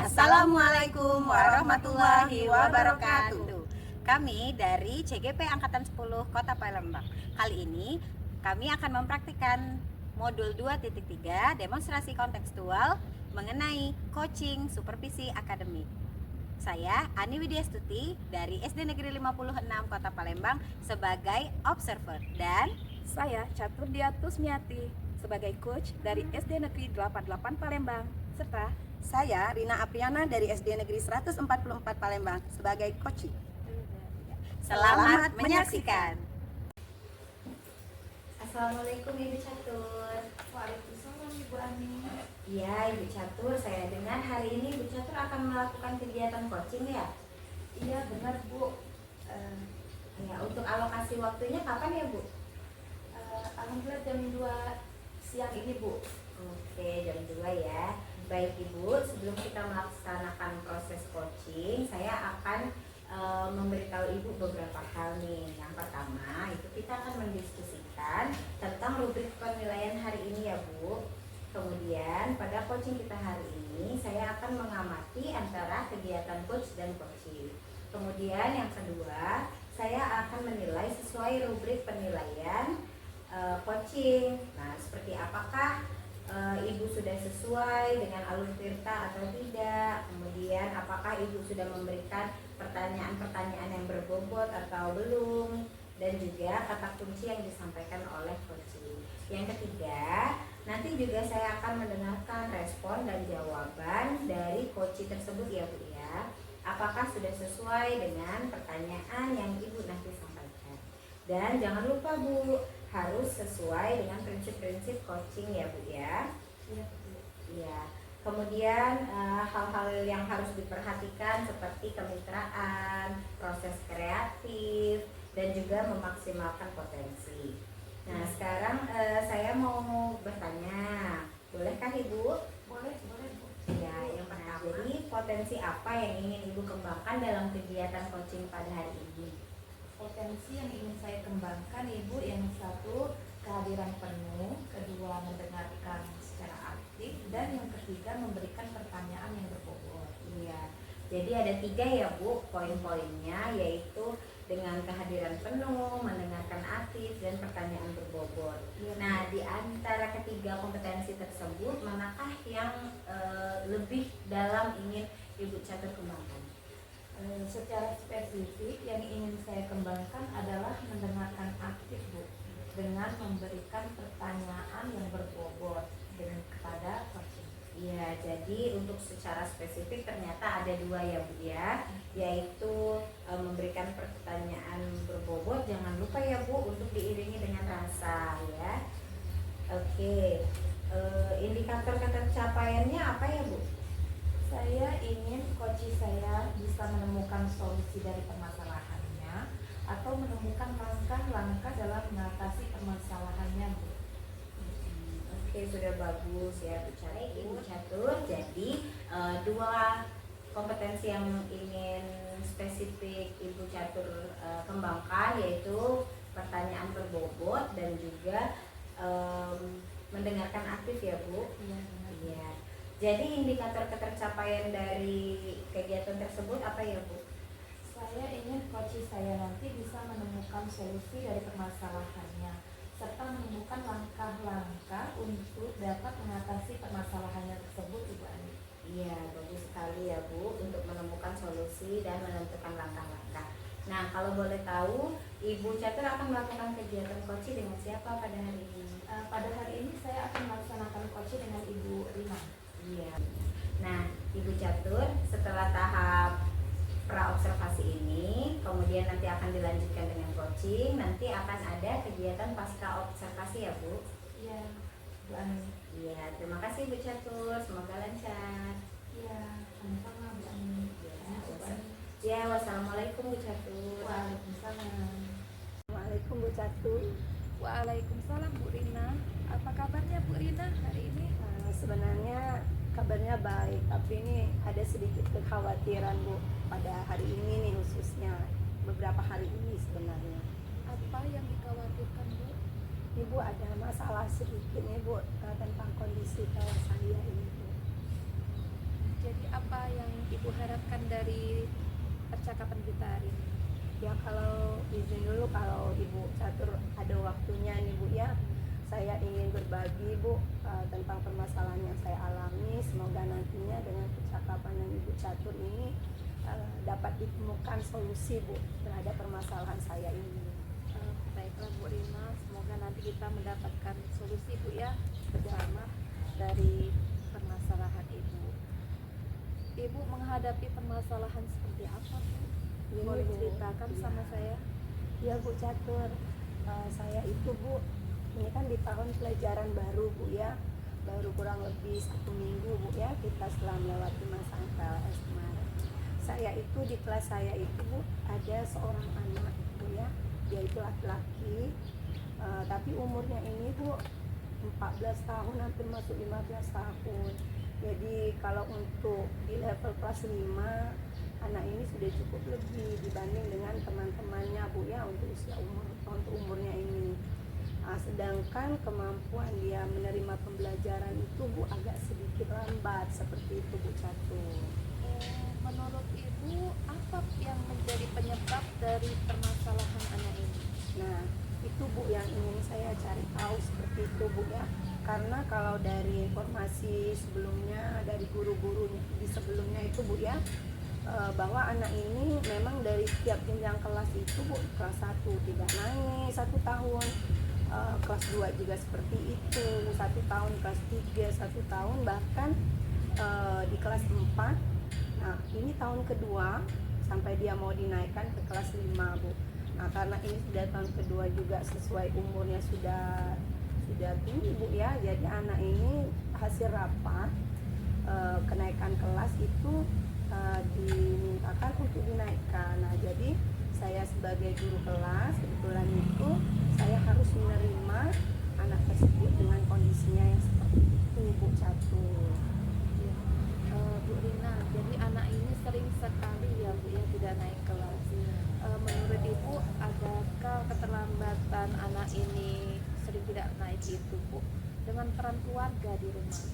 Assalamualaikum warahmatullahi wabarakatuh. Kami dari CGP Angkatan 10 Kota Palembang. Kali ini kami akan mempraktikkan modul 2.3 demonstrasi kontekstual mengenai coaching supervisi akademik. Saya Ani Widyastuti dari SD Negeri 56 Kota Palembang sebagai observer dan saya Catur Diatusmiati sebagai coach dari SD Negeri 88 Palembang serta saya Rina Apriana dari SD Negeri 144 Palembang sebagai coaching. Selamat menyaksikan. Assalamualaikum Ibu Catur. Waalaikumsalam Ibu Ani. Iya Ibu Catur, saya dengar hari ini Ibu Catur akan melakukan kegiatan coaching ya? Iya benar Bu. Ya, untuk alokasi waktunya kapan ya Bu? Alhamdulillah jam 2 siang ini Bu. Oke, jam 2 ya. Baik Ibu, sebelum kita melaksanakan proses coaching, saya akan memberitahu Ibu beberapa hal nih. Yang pertama, itu kita akan mendiskusikan tentang rubrik penilaian hari ini ya Bu. Kemudian pada coaching kita hari ini, saya akan mengamati antara kegiatan coach dan coaching. Kemudian yang kedua, saya akan menilai sesuai rubrik penilaian coaching. Nah, seperti apakah Ibu sudah sesuai dengan alur tirta atau tidak? Kemudian apakah Ibu sudah memberikan pertanyaan-pertanyaan yang berbobot atau belum? Dan juga kata kunci yang disampaikan oleh coaching. Yang ketiga, nanti juga saya akan mendengarkan respon dan jawaban dari coaching tersebut ya Bu ya. Apakah sudah sesuai dengan pertanyaan yang Ibu nanti sampaikan? Dan jangan lupa Bu, harus sesuai dengan prinsip-prinsip coaching ya Bu ya. Iya. Kemudian hal-hal yang harus diperhatikan seperti kemitraan, proses kreatif, dan juga memaksimalkan potensi. Nah sekarang saya mau bertanya, bolehkah Ibu? Boleh Bu. Ya, yang pertama, jadi potensi apa yang ingin Ibu kembangkan dalam kegiatan coaching pada hari ini? Potensi yang ingin saya kembangkan Ibu, yang satu kehadiran penuh, kedua mendengarkan secara aktif, dan yang ketiga memberikan pertanyaan yang berbobot. Iya, jadi ada 3 ya Bu poin-poinnya, yaitu dengan kehadiran penuh, mendengarkan aktif, dan pertanyaan berbobot. Ya, nah di antara ketiga kompetensi tersebut, manakah yang lebih dalam ingin Ibu Catur kembangkan? Secara spesifik yang ingin saya kembangkan adalah mendengarkan aktif Bu, dengan memberikan pertanyaan yang berbobot kepada coaching. Iya, jadi untuk secara spesifik ternyata ada 2 ya Bu ya, yaitu memberikan pertanyaan berbobot. Jangan lupa ya Bu untuk diiringi dengan rasa ya. Oke, indikator ketercapaiannya apa ya Bu? Saya ingin coaching saya bisa menemukan solusi dari permasalahannya atau menemukan langkah-langkah dalam mengatasi permasalahannya Bu. Oke, sudah bagus ya Ibu Catur. Jadi 2 kompetensi yang ingin spesifik Ibu Catur kembangkan, yaitu pertanyaan berbobot dan juga mendengarkan aktif ya Bu. Iya. Jadi indikator ketercapaian dari kegiatan tersebut apa ya Bu? Saya ingin coaching saya nanti bisa menemukan solusi dari permasalahannya serta menemukan langkah-langkah untuk dapat mengatasi permasalahannya tersebut Ibu Ani. Iya, bagus sekali ya Bu untuk menemukan solusi dan menentukan langkah-langkah. Nah, kalau boleh tahu, Ibu Catur akan melakukan kegiatan coaching dengan siapa pada hari ini? Pada hari ini saya akan melaksanakan coaching dengan Ibu Rina. Iya. Nah, Ibu Catur, setelah tahap pra-observasi ini, kemudian nanti akan dilanjutkan dengan coaching, nanti akan ada kegiatan pasca observasi ya Bu? Iya, Bu Ani. Iya, terima kasih Ibu Catur, semoga lancar. Iya, sama-sama Bu Ani. Ya, wassalamualaikum Bu Catur. Waalaikumsalam. Waalaikumsalam Bu Catur. Waalaikumsalam Bu Rina. Apa kabarnya Bu Rina hari ini? Sebenarnya kabarnya baik, tapi ini ada sedikit kekhawatiran Bu pada hari ini nih, khususnya beberapa hari ini sebenarnya. Apa yang dikhawatirkan Bu? Ibu ada masalah sedikit nih Bu tentang kondisi kawan saya ini Bu. Jadi apa yang Ibu harapkan dari percakapan kita hari ini? Ya kalau izin dulu, kalau Ibu Catur ada waktunya nih Bu ya, saya ingin berbagi Bu tentang permasalahan yang saya alami. Semoga nantinya dengan percakapan yang Ibu Catur ini dapat ditemukan solusi Bu terhadap permasalahan saya ini. Baiklah Bu Rina, semoga nanti kita mendapatkan solusi Bu ya bersama dari permasalahan Ibu. Ibu menghadapi permasalahan seperti apa Bu? Ini, Boleh Bu. ceritakan Iya. sama saya? Ya Bu Catur, saya itu Bu, ini kan di tahun pelajaran baru Bu ya, baru kurang lebih 1 minggu Bu ya, kita setelah melewati masa MPLS kemarin. Saya itu di kelas saya itu Bu, ada seorang anak Bu ya, dia itu laki-laki, tapi umurnya ini Bu 14 tahun, hampir masuk 15 tahun. Jadi kalau untuk di level kelas 5, anak ini sudah cukup lebih dibanding dengan teman-temannya Bu ya, untuk umurnya ini. Sedangkan kemampuan dia menerima pembelajaran itu Bu agak sedikit lambat, seperti itu Bu Catur. Menurut Ibu, apa yang menjadi penyebab dari permasalahan anak ini? Nah, itu Bu yang ingin saya cari tahu, seperti itu Bu ya. Karena kalau dari informasi sebelumnya dari guru-guru di sebelumnya itu Bu ya, bahwa anak ini memang dari setiap jenjang kelas itu Bu, kelas 1 tidak naik 1 tahun, kelas 2 juga seperti itu 1 tahun, kelas 3 1 tahun, bahkan di kelas 4. Nah ini tahun kedua sampai dia mau dinaikkan ke kelas 5 Bu. Nah karena ini sudah tahun kedua juga, sesuai umurnya sudah tinggi Bu ya, jadi anak ini hasil rapat kenaikan kelas itu dimintakan untuk dinaikkan. Nah jadi saya sebagai guru kelas kebetulan itu saya harus menerima anak tersebut dengan kondisinya yang seperti itu Bu Catur. Bu Rina, jadi anak ini sering sekali ya Bu ya tidak naik kelas. Menurut Ibu, adakah keterlambatan anak ini sering tidak naik itu Bu dengan peran keluarga di rumah?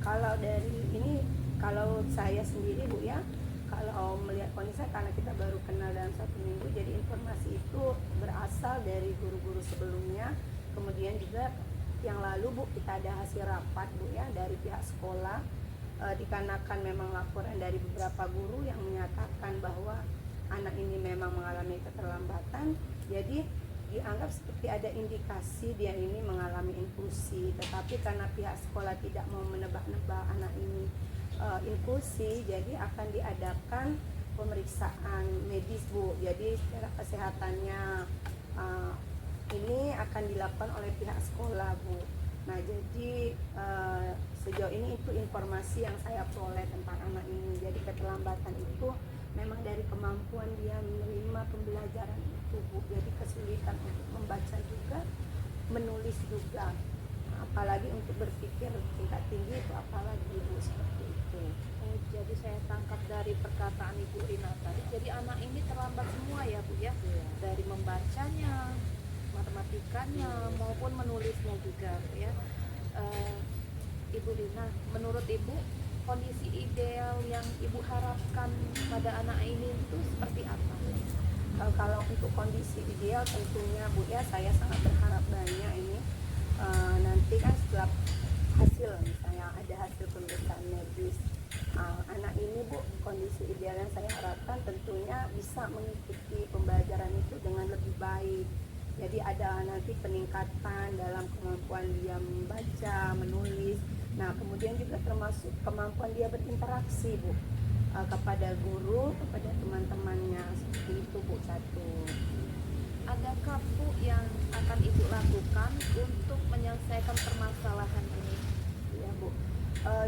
Kalau dari ini, kalau saya sendiri Bu ya, kalau melihat kondisi saya, karena kita baru kenal dalam 1 minggu, jadi informasi itu berasal dari guru-guru sebelumnya. Kemudian juga yang lalu Bu, kita ada hasil rapat Bu ya dari pihak sekolah, dikarenakan memang laporan dari beberapa guru yang menyatakan bahwa anak ini memang mengalami keterlambatan, jadi dianggap seperti ada indikasi dia ini mengalami inklusi. Tetapi karena pihak sekolah tidak mau menebak-nebak anak ini inklusi, jadi akan diadakan pemeriksaan medis Bu. Jadi secara kesehatannya ini akan dilakukan oleh pihak sekolah Bu. Nah jadi sejauh ini itu informasi yang saya peroleh tentang anak ini. Jadi keterlambatan itu memang dari kemampuan dia menerima pembelajaran itu Bu. Jadi kesulitan untuk membaca juga, menulis juga, apalagi untuk berpikir tingkat tinggi itu apalagi Bu, seperti itu. Jadi saya tangkap dari perkataan Ibu Rina tadi, jadi anak ini terlambat semua ya Bu ya, dari membacanya, matematikanya maupun menulisnya juga Bu ya. Ibu Rina, menurut Ibu kondisi ideal yang Ibu harapkan pada anak ini itu seperti apa? Kalau untuk kondisi ideal tentunya Bu ya, saya sangat berharap banyak ini nanti kan setelah hasil, misalnya ada hasil pemeriksaan medis anak ini Bu, kondisi ideal yang saya harapkan tentunya bisa mengikuti pembelajaran itu dengan lebih baik. Jadi ada nanti peningkatan dalam kemampuan dia membaca, menulis. Nah kemudian juga termasuk kemampuan dia berinteraksi Bu, kepada guru, kepada teman-temannya, seperti itu Bu Catur. Adakah Bu yang akan Ibu lakukan untuk menyelesaikan permasalahan ini? Ya Bu,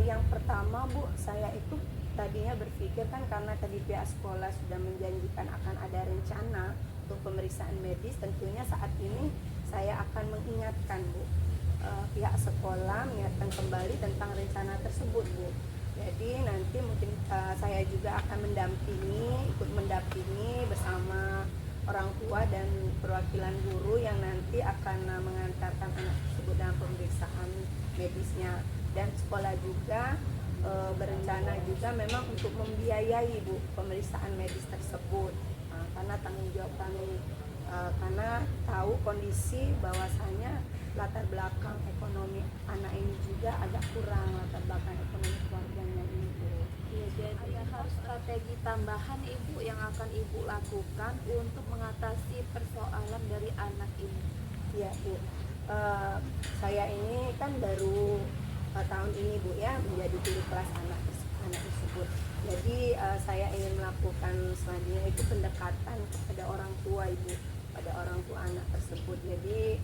yang pertama Bu, saya itu tadinya berpikir kan karena tadi pihak sekolah sudah menjanjikan akan ada rencana untuk pemeriksaan medis, tentunya saat ini saya akan mengingatkan Bu, pihak sekolah mengingatkan kembali tentang rencana tersebut Bu. Jadi nanti mungkin saya juga akan ikut mendampingi bersama orang tua dan perwakilan guru yang nanti akan mengantarkan anak tersebut dalam pemeriksaan medisnya. Dan sekolah juga berencana juga memang untuk membiayai Bu pemeriksaan medis tersebut. Karena tanggung jawab kami, karena tahu kondisi bahwasanya latar belakang ekonomi anak ini juga agak kurang, latar belakang ekonomi keluarganya ini Bu. Iya, jadi ada hal strategi tambahan Ibu yang akan Ibu lakukan untuk mengatasi persoalan dari anak ini. Ya Bu, saya ini kan baru tahun ini Bu ya menjadi guru kelas anak tersebut. Jadi saya ingin melakukan selanjutnya itu pendekatan kepada orang tua Ibu, pada orang tua anak tersebut. Jadi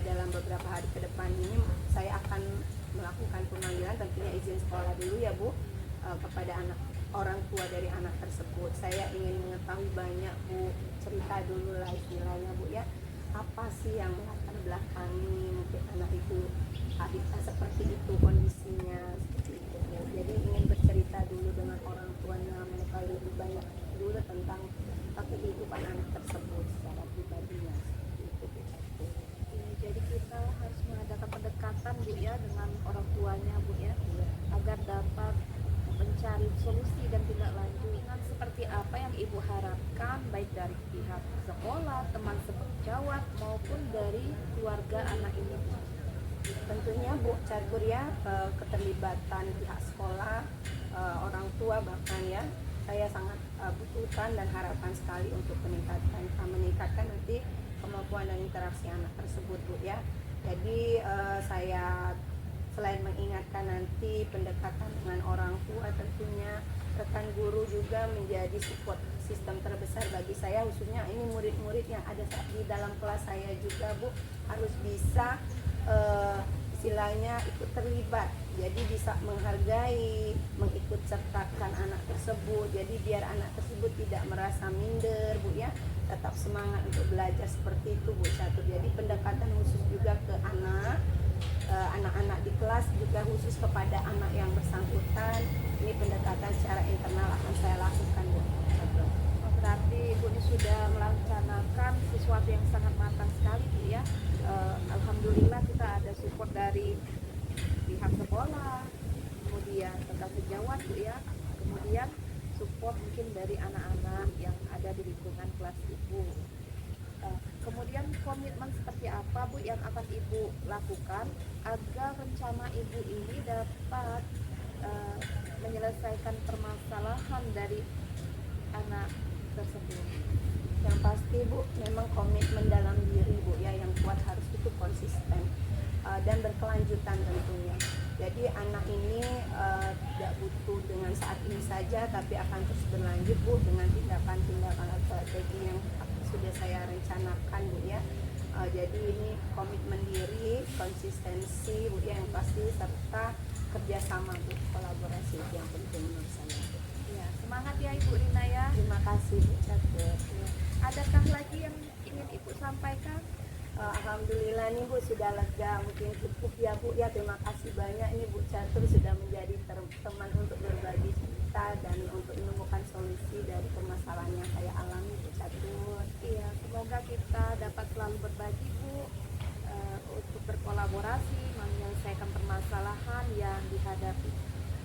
dalam beberapa hari ke depan ini saya akan melakukan pemanggilan, tentunya izin sekolah dulu ya Bu, kepada orang tua dari anak tersebut. Saya ingin mengetahui banyak Bu, cerita dulu lah istilahnya Bu ya, apa sih yang melatar belakangi mungkin anak itu seperti itu kondisinya, seperti itu Bu. Jadi ingin bercerita dulu dengan orang tuanya, mengetahui lebih banyak dulu tentang kehidupan anak tersebut secara pribadinya, seperti itu Bu. Jadi kita harus mengadakan pendekatan Bu ya dengan orang tuanya Bu ya, agar dapat mencari solusi dan tindak lanjut seperti apa yang Ibu harapkan, baik dari pihak sekolah, teman sejawat maupun dari keluarga anak ini. Tentunya Bu Catur ya, keterlibatan pihak sekolah, orang tua bahkan ya, saya sangat butuhkan dan harapan sekali untuk meningkatkan nanti kemampuan dan interaksi anak tersebut Bu ya. Jadi saya selain mengingatkan nanti pendekatan dengan orang tua, tentunya rekan guru juga menjadi support sistem terbesar bagi saya, khususnya ini murid-murid yang ada di dalam kelas saya juga Bu, harus bisa istilahnya ikut terlibat, jadi bisa menghargai, mengikut sertakan anak tersebut, jadi biar anak tersebut tidak merasa minder Bu ya, tetap semangat untuk belajar seperti itu Bu Catur. Jadi pendekatan khusus juga ke anak-anak di kelas, juga khusus kepada anak yang bersangkutan, ini pendekatan secara internal akan saya lakukan Bu Catur. Berarti Ibu ini sudah merencanakan sesuatu yang sangat matang sekali Bu ya. Alhamdulillah kita ada support dari pihak sekolah, kemudian tenaga sejawat Bu ya, kemudian support mungkin dari anak-anak yang ada di lingkungan kelas Ibu. Kemudian komitmen seperti apa Bu yang akan Ibu lakukan agar rencana Ibu ini dapat menyelesaikan permasalahan dari anak tersebut? Yang pasti Bu, memang komitmen dalam diri Bu ya, yang kuat harus itu konsisten dan berkelanjutan tentunya. Jadi anak ini tidak butuh dengan saat ini saja, tapi akan terus berlanjut Bu dengan tindakan-tindakan atau strategi yang sudah saya rencanakan Bu ya. Jadi ini komitmen diri, konsistensi Bu ya, yang pasti serta kerjasama Bu, kolaborasi itu yang penting menurut saya Bu. Ya, semangat ya Ibu Rina ya. Terima kasih Bu Catur. Adakah lagi yang ingin Ibu sampaikan? Alhamdulillah nih Bu, sudah lega, mungkin cukup ya Bu ya. Terima kasih banyak nih Bu Catur sudah menjadi teman untuk berbagi cerita dan untuk menemukan solusi dari permasalahan yang saya alami Bu Catur. Iya, semoga kita dapat selalu berbagi Bu, untuk berkolaborasi menyelesaikan permasalahan yang dihadapi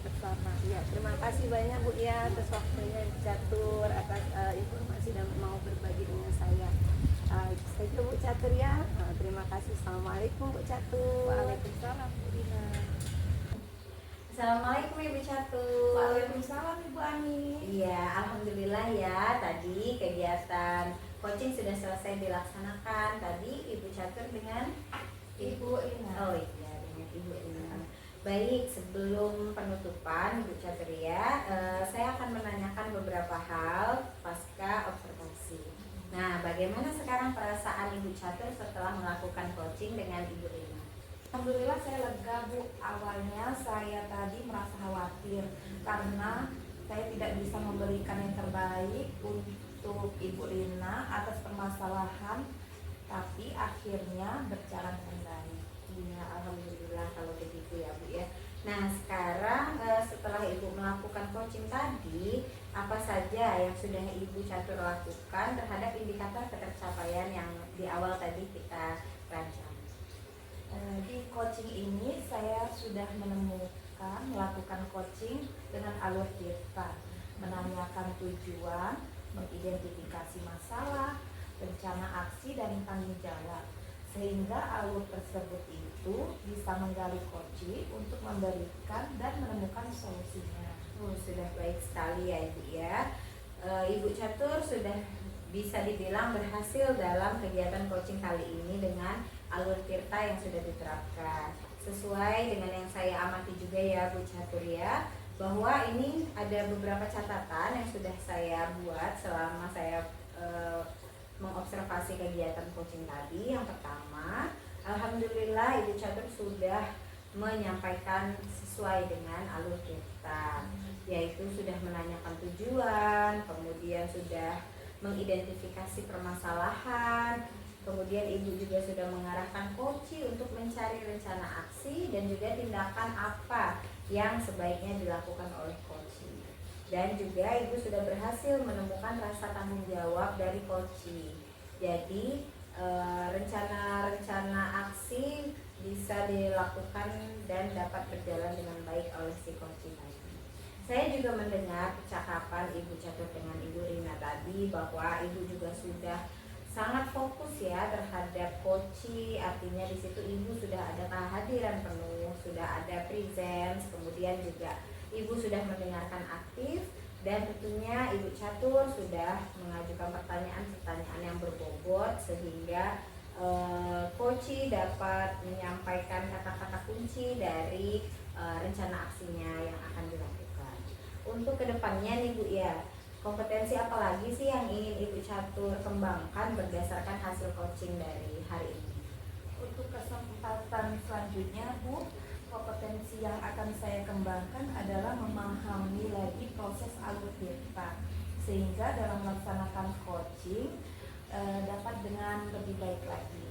bersama. Ya, terima kasih banyak Bu ya atas waktunya Bu Catur, atas informasi dan mau berbagi dengan saya. Itu Bu Catur ya. Terima kasih. Assalamualaikum Bu Catur. Waalaikumsalam Bu Rina. Assalamualaikum Ibu Catur. Waalaikumsalam Ibu Ani. Iya, alhamdulillah ya, tadi kegiatan coaching sudah selesai dilaksanakan. Tadi Ibu Catur dengan Ibu Rina. Oh iya, dengan Ibu Rina. Baik, sebelum penutupan Ibu Catur ya, saya akan menanyakan beberapa hal pasca observasi. Nah, bagaimana sekarang perasaan Ibu Catur setelah melakukan coaching dengan Ibu Rina? Alhamdulillah saya lega Bu. Awalnya saya tadi merasa khawatir karena saya tidak bisa memberikan yang terbaik untuk Ibu Rina atas permasalahan, tapi akhirnya berjalan dengan baik. Iya, alhamdulillah kalau begitu ya Bu ya. Nah, sekarang setelah Ibu melakukan coaching tadi, apa saja yang sudah Ibu Catur lakukan terhadap indikator ketercapaian yang di awal tadi kita rancang? Di coaching ini saya sudah menemukan akan melakukan coaching dengan alur Tirta, menanyakan tujuan, mengidentifikasi masalah, rencana aksi, dan tanggung jawab, sehingga alur tersebut itu bisa menggali coaching untuk memberikan dan menemukan solusinya. Sudah baik sekali ya Ibu ya. Ibu Catur sudah bisa dibilang berhasil dalam kegiatan coaching kali ini dengan alur Tirta yang sudah diterapkan. Sesuai dengan yang saya amati juga ya Bu Catur ya, bahwa ini ada beberapa catatan yang sudah saya buat selama saya mengobservasi kegiatan coaching tadi. Yang pertama, alhamdulillah Ibu Catur sudah menyampaikan sesuai dengan alur kita, yaitu sudah menanyakan tujuan, kemudian sudah mengidentifikasi permasalahan, kemudian Ibu juga sudah mengarahkan coach untuk mencari rencana aksi dan juga tindakan apa yang sebaiknya dilakukan oleh coach. Dan juga Ibu sudah berhasil menemukan rasa tanggung jawab dari coach. Jadi rencana-rencana aksi bisa dilakukan dan dapat berjalan dengan baik oleh si coach tadi. Saya juga mendengar percakapan Ibu Catur dengan Ibu Rina tadi bahwa Ibu juga sudah sangat fokus ya terhadap coaching, artinya di situ Ibu sudah ada kehadiran penuh, sudah ada presence, kemudian juga Ibu sudah mendengarkan aktif, dan tentunya Ibu Catur sudah mengajukan pertanyaan-pertanyaan yang berbobot sehingga coaching dapat menyampaikan kata-kata kunci dari rencana aksinya yang akan dilakukan. Untuk kedepannya nih Bu ya, kompetensi apa lagi sih yang ingin Ibu Catur kembangkan berdasarkan hasil coaching dari hari ini? Untuk kesempatan selanjutnya Bu, kompetensi yang akan saya kembangkan adalah memahami lagi proses alur Tirta, sehingga dalam melaksanakan coaching dapat dengan lebih baik lagi.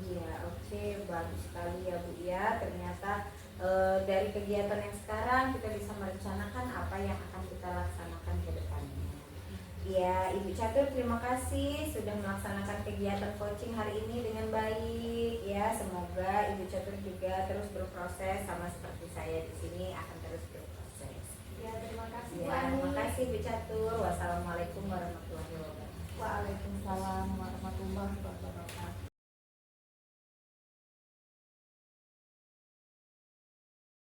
Iya, oke, bagus sekali ya Bu ya. Ternyata dari kegiatan yang sekarang kita bisa merencanakan apa yang akan kita laksanakan ke depannya. Ya, Ibu Catur terima kasih sudah melaksanakan kegiatan coaching hari ini dengan baik ya. Semoga Ibu Catur juga terus berproses sama seperti saya di sini akan terus berproses. Ya, terima kasih Bu Ya, Ani. terima kasih Ibu Catur. Wassalamualaikum warahmatullahi wabarakatuh. Waalaikumsalam warahmatullahi